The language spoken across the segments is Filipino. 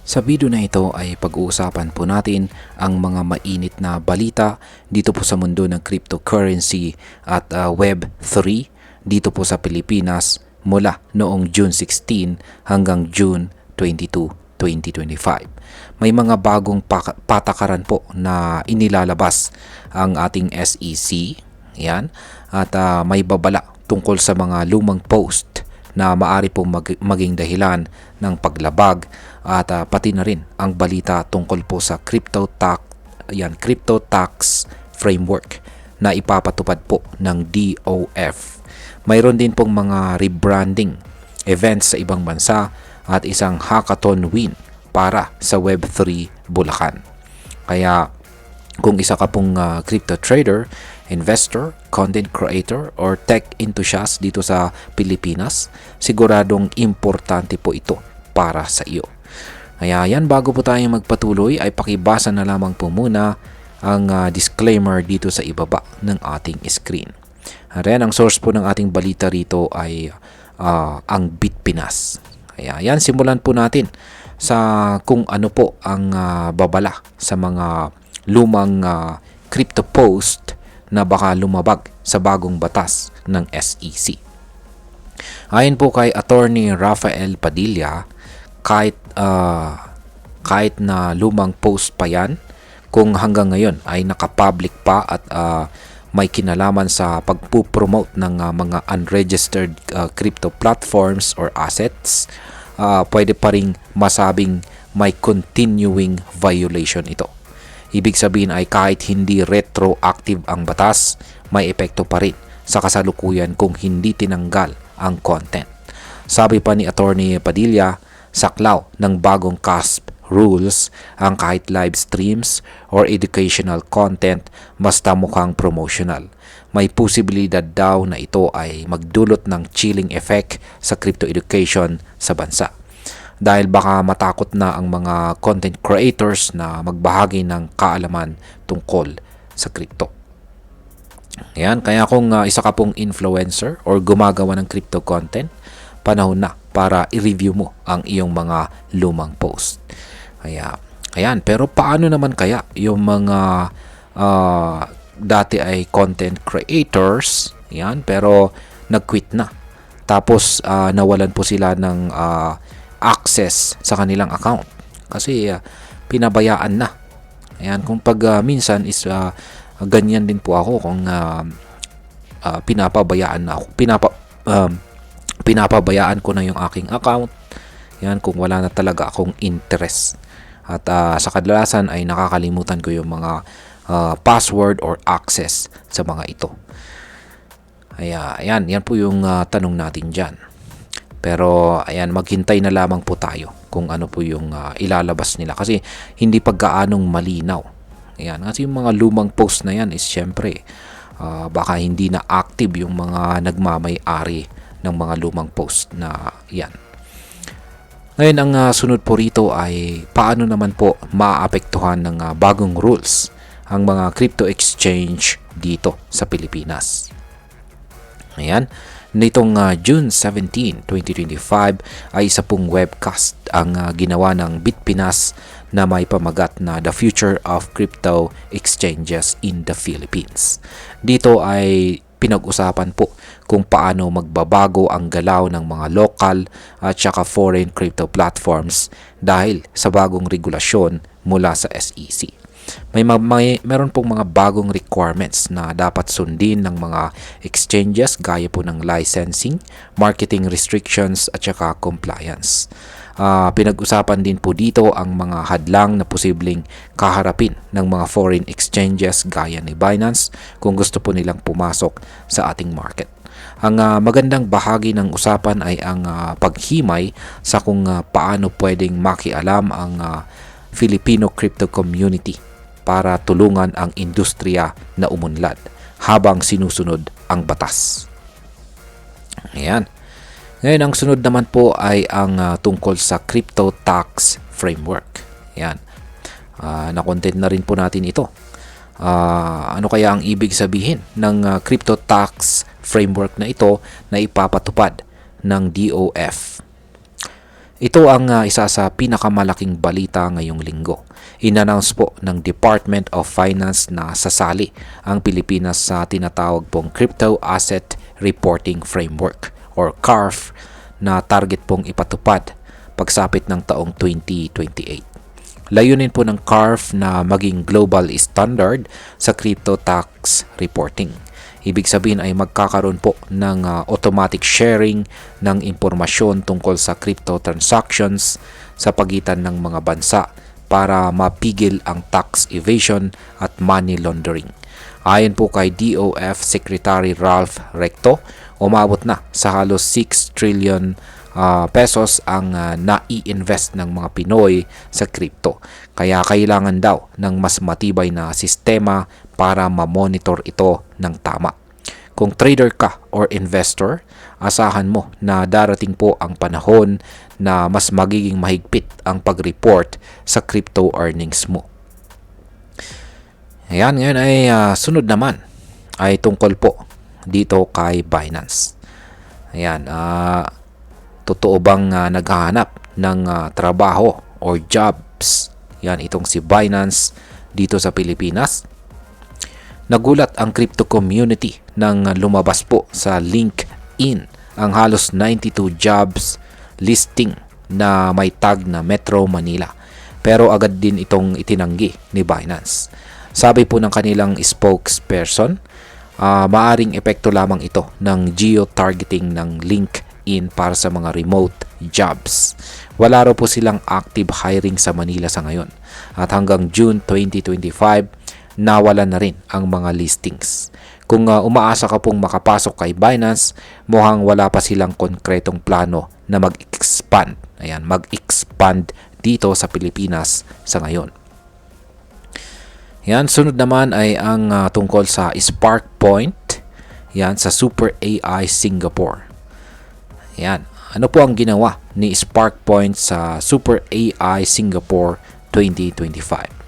Sa video na ito ay pag-uusapan po natin ang mga mainit na balita dito po sa mundo ng cryptocurrency at Web3 dito po sa Pilipinas mula noong June 16 hanggang June 22, 2025. May mga bagong patakaran po na inilalabas ang ating SEC, yan, at may babala tungkol sa mga lumang post na maari pong maging dahilan ng paglabag at pati na rin ang balita tungkol po sa crypto tax framework na ipapatupad po ng DOF. Mayroon din pong mga rebranding events sa ibang bansa at isang hackathon win para sa Web3 Bulacan. Kaya kung isa ka pong crypto trader, investor, content creator, or tech enthusiast dito sa Pilipinas, siguradong importante po ito para sa iyo. Kaya yan, bago po tayo magpatuloy ay pakibasa na lamang po muna ang disclaimer dito sa ibaba ng ating screen. Ayan, ang source po ng ating balita rito ay ang Bitpinas. Kaya yan, simulan po natin sa kung ano po ang babala sa mga lumang crypto post na baka lumabag sa bagong batas ng SEC. Ayon po kay Attorney Rafael Padilla, kahit na lumang post pa yan, kung hanggang ngayon ay nakapublic pa at may kinalaman sa pagpupromote ng mga unregistered crypto platforms or assets, pwede pa ring masabing may continuing violation ito. Ibig sabihin ay kahit hindi retroactive ang batas, may epekto pa rin sa kasalukuyan kung hindi tinanggal ang content. Sabi pa ni Attorney Padilla, saklaw ng bagong CASP rules ang kahit live streams or educational content basta mukhang promotional. May posibilidad daw na ito ay magdulot ng chilling effect sa crypto education sa bansa. Dahil baka matakot na ang mga content creators na magbahagi ng kaalaman tungkol sa crypto. Ayan, kaya kung isa ka pong influencer or gumagawa ng crypto content, panahon na para i-review mo ang iyong mga lumang post. Kaya, ayan, pero paano naman kaya yung mga dati ay content creators, ayan, pero nag-quit na. Tapos nawalan po sila ng access sa kanilang account kasi pinabayaan na. Ayan, kung pag minsan is ganyan din po ako kung pinapabayaan na ako. Pinapabayaan ko na yung aking account. Yan, kung wala na talaga akong interest. At sa kadalasan ay nakakalimutan ko yung mga password or access sa mga ito. Ayan, yan po yung tanong natin dyan. Pero ayan, maghintay na lamang po tayo kung ano po yung ilalabas nila kasi hindi pagkaanong malinaw. Ayan, kasi yung mga lumang post na yan is syempre baka hindi na active yung mga nagmamay-ari ng mga lumang post na yan. Ngayon, ang sunod po rito ay paano naman po maapektuhan ng bagong rules ang mga crypto exchange dito sa Pilipinas. Ayan. Nitong June 17, 2025 ay isa pong webcast ang ginawa ng Bitpinas na may pamagat na The Future of Crypto Exchanges in the Philippines. Dito ay pinag-usapan po kung paano magbabago ang galaw ng mga local at saka foreign crypto platforms dahil sa bagong regulasyon mula sa SEC. Meron pong mga bagong requirements na dapat sundin ng mga exchanges gaya po ng licensing, marketing restrictions at saka compliance. Pinag-usapan din po dito ang mga hadlang na posibleng kaharapin ng mga foreign exchanges gaya ni Binance kung gusto po nilang pumasok sa ating market. Ang magandang bahagi ng usapan ay ang paghimay sa kung paano pwedeng makialam ang Filipino crypto community para tulungan ang industriya na umunlad habang sinusunod ang batas. Ayan. Ngayon, ang sunod naman po ay ang tungkol sa crypto tax framework. Ayan. Na-content na rin po natin ito. Ano kaya ang ibig sabihin ng crypto tax framework na ito na ipapatupad ng DOF? Ito ang isa sa pinakamalaking balita ngayong linggo. Inannounce po ng Department of Finance na sasali ang Pilipinas sa tinatawag pong Crypto Asset Reporting Framework or CARF na target pong ipatupad pagsapit ng taong 2028. Layunin po ng CARF na maging global standard sa crypto tax reporting. Ibig sabihin ay magkakaroon po ng automatic sharing ng impormasyon tungkol sa crypto transactions sa pagitan ng mga bansa para mapigil ang tax evasion at money laundering. Ayon po kay DOF Secretary Ralph Recto, umabot na sa halos 6 trillion pesos ang nai-invest ng mga Pinoy sa crypto. Kaya kailangan daw ng mas matibay na sistema para ma-monitor ito ng tama. Kung trader ka or investor, asahan mo na darating po ang panahon na mas magiging mahigpit ang pag-report sa crypto earnings mo. Ayan, ngayon ay sunod naman ay tungkol po dito kay Binance. Ayan, totoo bang naghahanap ng trabaho or jobs? Yan, itong si Binance dito sa Pilipinas. Nagulat ang crypto community nang lumabas po sa LinkedIn ang halos 92 jobs listing na may tag na Metro Manila. Pero agad din itong itinanggi ni Binance. Sabi po ng kanilang spokesperson, maaring epekto lamang ito ng geo-targeting ng LinkedIn para sa mga remote jobs. Wala raw po silang active hiring sa Manila sa ngayon. At hanggang June 2025, nawala na rin ang mga listings. Kung umaasa ka pong makapasok kay Binance, mukhang wala pa silang konkretong plano na mag-expand. Ayan, mag-expand dito sa Pilipinas sa ngayon. Yan, sunod naman ay ang tungkol sa Spark Point. Yan, sa Super AI Singapore. Yan, ano po ang ginawa ni Spark Point sa Super AI Singapore 2025?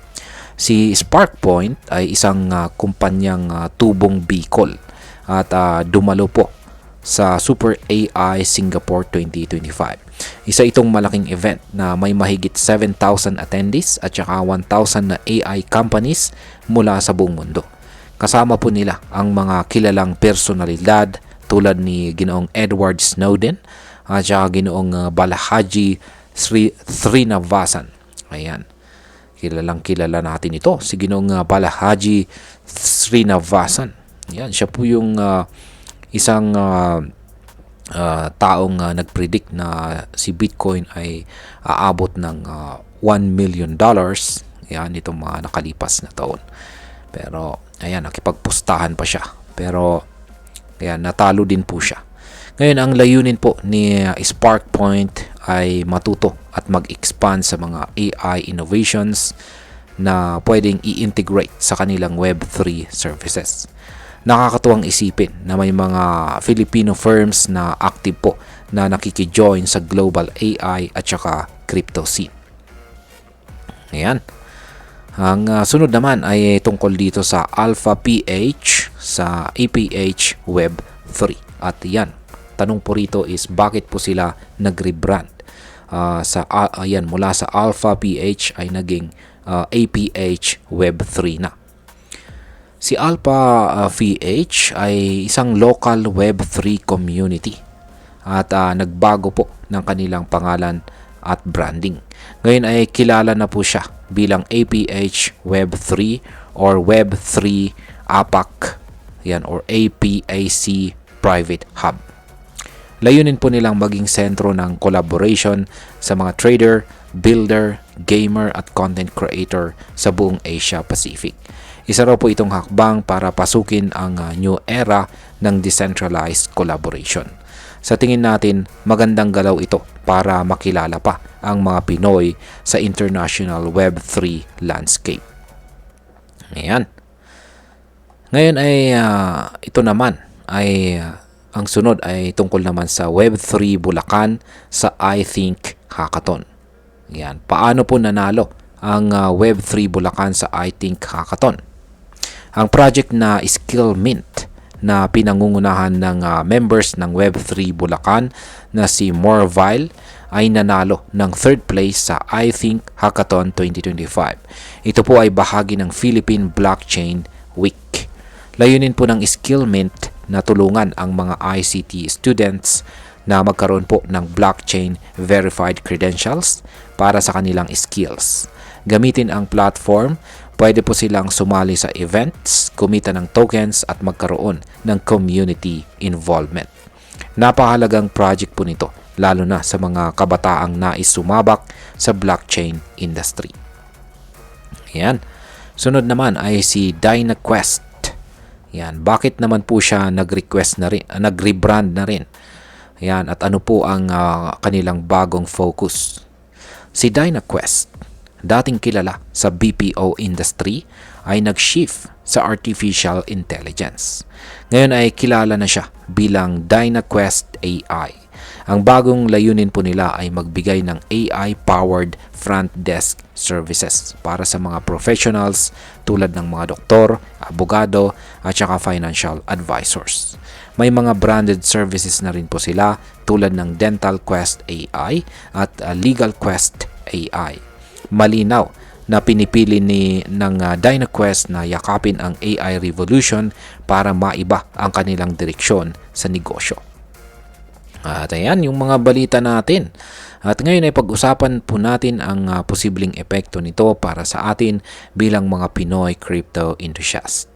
Si SparkPoint ay isang kumpanyang tubong Bicol at dumalo po sa Super AI Singapore 2025. Isa itong malaking event na may mahigit 7,000 attendees at saka 1,000 na AI companies mula sa buong mundo. Kasama po nila ang mga kilalang personalidad tulad ni Ginoong Edward Snowden at saka Ginoong Balahaji Srinivasan. Ayan. Kilalang kilala natin ito, si Ginoong Balahaji Srinivasan. Yan, siya po yung isang taong nagpredict na si Bitcoin ay aabot ng $1 million. Yan, itong mga nakalipas na taon. Pero, ayan, nakipagpustahan pa siya. Pero, ayan, natalo din po siya. Ngayon, ang layunin po ni SparkPoint ay matuto at mag-expand sa mga AI innovations na pwedeng i-integrate sa kanilang Web3 services. Nakakatuwang isipin na may mga Filipino firms na active po na nakikijoin sa global AI at saka crypto scene. Ayan. Ang sunod naman ay tungkol dito sa Alpha PH sa APH Web3. At yan, tanong po rito is bakit po sila nag-rebrand? Mula sa Alpha PH ay naging APH Web3 na. Si Alpha PH ay isang local Web3 community at nagbago po ng kanilang pangalan at branding. Ngayon ay kilala na po siya bilang APH Web3 or Web3 APAC yan, or APAC Private Hub. Layunin po nilang maging sentro ng collaboration sa mga trader, builder, gamer at content creator sa buong Asia Pacific. Isa raw po itong hakbang para pasukin ang new era ng decentralized collaboration. Sa tingin natin, magandang galaw ito para makilala pa ang mga Pinoy sa international Web3 landscape. Ayan. Ngayon ay ito naman ay ang sunod ay tungkol naman sa Web3 Bulacan sa I Think Hackathon. Yan. Paano po nanalo ang Web3 Bulacan sa I Think Hackathon? Ang project na Skill Mint na pinangungunahan ng members ng Web3 Bulacan na si Morvile ay nanalo ng 3rd place sa I Think Hackathon 2025. Ito po ay bahagi ng Philippine Blockchain Week. Layunin po ng Skill Mint na tulungan ang mga ICT students na magkaroon po ng blockchain verified credentials para sa kanilang skills. Gamitin ang platform, pwede po silang sumali sa events, kumita ng tokens at magkaroon ng community involvement. Napakahalagang project po nito, lalo na sa mga kabataang nais sumabak sa blockchain industry. Yan. Sunod naman ay si DynaQuest. Yan. Bakit naman po siya nag-rebrand na rin? Yan. At ano po ang kanilang bagong focus? Si DynaQuest, dating kilala sa BPO industry, ay nag-shift sa artificial intelligence. Ngayon ay kilala na siya bilang DynaQuest AI. Ang bagong layunin po nila ay magbigay ng AI-powered front desk services para sa mga professionals tulad ng mga doktor, abogado at saka financial advisors. May mga branded services na rin po sila tulad ng Dental Quest AI at Legal Quest AI. Malinaw na pinipili ng DynaQuest na yakapin ang AI revolution para maiba ang kanilang direksyon sa negosyo. At ayan yung mga balita natin. At ngayon ay pag-usapan po natin ang posibleng epekto nito para sa atin bilang mga Pinoy crypto enthusiast.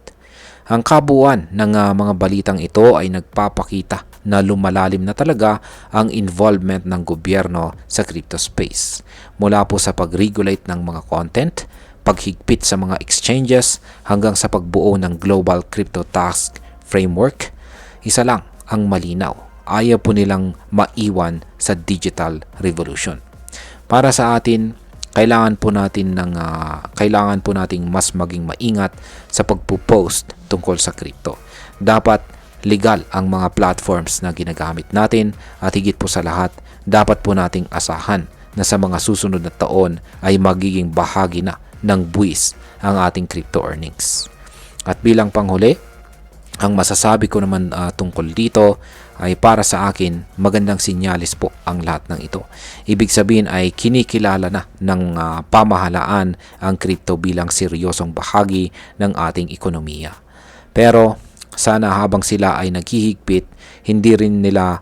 Ang kabuuan ng mga balitang ito ay nagpapakita na lumalalim na talaga ang involvement ng gobyerno sa crypto space. Mula po sa pag-regulate ng mga content, paghigpit sa mga exchanges, hanggang sa pagbuo ng Global Crypto Task Framework, isa lang ang malinaw. Ayaw po nilang maiwan sa digital revolution. Para sa atin, kailangan po nating mas maging maingat sa pagpo-post tungkol sa crypto. Dapat legal ang mga platforms na ginagamit natin at higit po sa lahat, dapat po nating asahan na sa mga susunod na taon ay magiging bahagi na ng buwis ang ating crypto earnings. At bilang panghuli, ang masasabi ko naman tungkol dito ay para sa akin, magandang sinyalis po ang lahat ng ito. Ibig sabihin ay kinikilala na ng pamahalaan ang crypto bilang seryosong bahagi ng ating ekonomiya. Pero sana habang sila ay naghihigpit, hindi rin nila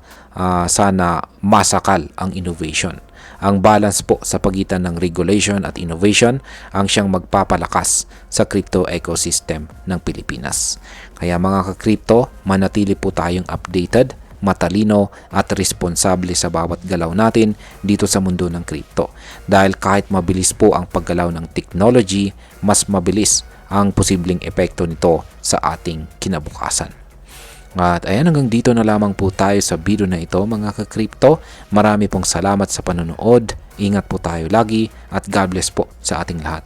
sana masakal ang innovation. Ang balance po sa pagitan ng regulation at innovation ang siyang magpapalakas sa crypto ecosystem ng Pilipinas. Kaya mga ka-crypto, manatili po tayong updated, matalino at responsable sa bawat galaw natin dito sa mundo ng crypto. Dahil kahit mabilis po ang paggalaw ng technology, mas mabilis ang posibleng epekto nito sa ating kinabukasan. At ayan, hanggang dito na lamang po tayo sa video na ito mga ka-crypto. Marami pong salamat sa panonood. Ingat po tayo lagi at God bless po sa ating lahat.